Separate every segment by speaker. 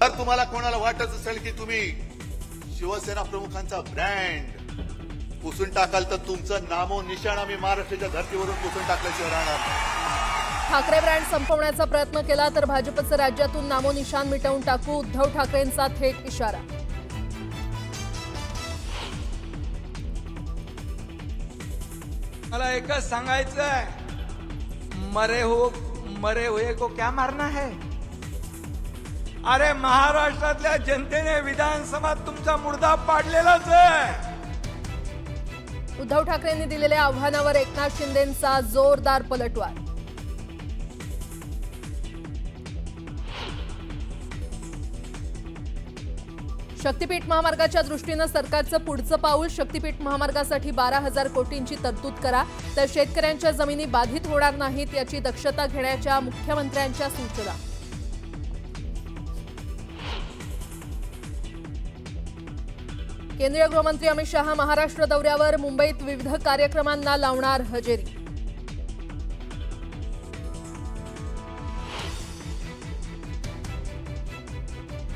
Speaker 1: जर तुम्हाला कोणाला वाटत असेल की तुम्ही शिवसेना प्रमुखांचा ब्रँड पुसून टाकाल तर तुमचं नामो निशाण आम्ही महाराष्ट्राच्या धर्तीवरून पुसून टाकल्याशिवाय राहणार नाही।
Speaker 2: ठाकरे ब्रँड संपवण्याचा प्रयत्न केला तर भाजपचं राज्यातून नामोनिशाण मिटवून टाकू, उद्धव ठाकरेंचा थेट इशारा।
Speaker 3: मला एकच सांगायचंय, मरे हुए को क्या मारना है। अरे महाराष्ट्रातल्या जनतेने विधानसभेत तुमचा मुर्दा पाडलेलाच आहे।
Speaker 2: उद्धव ठाकरेंनी दिलेल्या आव्हानावर एकनाथ शिंदेंचा जोरदार पलटवार। शक्तीपीठ महामार्गाच्या दृष्टीनं सरकारचं पुढचं पाऊल, शक्तीपीठ महामार्गासाठी 12,000 कोटींची तरतूद करा, तर शेतकऱ्यांच्या जमिनी बाधित होणार नाहीत याची दक्षता घेण्याच्या मुख्यमंत्र्यांच्या सूचना। केंद्रीय गृहमंत्री अमित शहा महाराष्ट्र दौऱ्यावर, मुंबईत विविध कार्यक्रमांना लावणार हजेरी।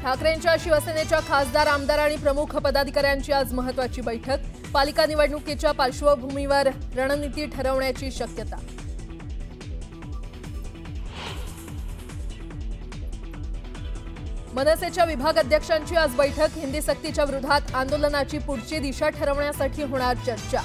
Speaker 2: ठाकरेंच्या शिवसेनेच्या खासदार, आमदार आणि प्रमुख पदाधिकाऱ्यांची आज महत्त्वाची बैठक, पालिका निवडणुकीच्या पार्श्वभूमीवर रणनीती ठरवण्याची शक्यता। मनसेच्या विभाग अध्यक्षांची आज बैठक, हिंदी सक्तीच्या विरोधात आंदोलनाची पुढची दिशा ठरवण्यासाठी होणार चर्चा।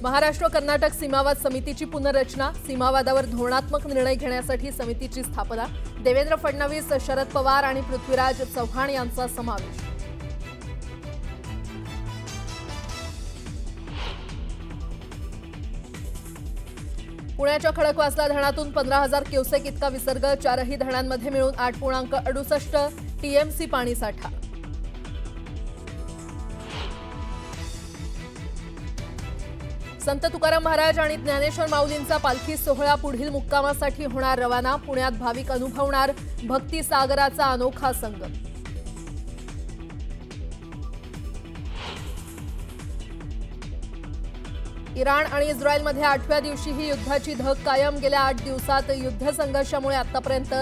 Speaker 2: महाराष्ट्र कर्नाटक सीमावाद समितीची पुनर्रचना, सीमावादावर धोरणात्मक निर्णय घेण्यासाठी समितीची स्थापना, देवेंद्र फडणवीस, शरद पवार आणि पृथ्वीराज चव्हाण यांचा समावेश। पुण्याच्या खडकवासला धरणातून 15,000 क्युसेक इतका विसर्ग, चारही धरणांमध्ये मिळून 8.68 टीएमसी पाणीसाठा। संत तुकाराम महाराज आणि ज्ञानेश्वर माऊलींचा पालखी सोहळा पुढील मुक्कामासाठी होणार रवाना, पुण्यात भाविक अनुभवणार भक्ती सागराचा अनोखा संगम। इराण आणि इस्रायलमध्ये 8व्या दिवशीही युद्धाची धग कायम, गेल्या 8 दिवसात युद्ध संघर्षामुळे आतापर्यंत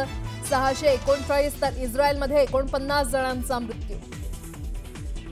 Speaker 2: 639 तर इस्रायलमध्ये 49 जणांचा मृत्यू।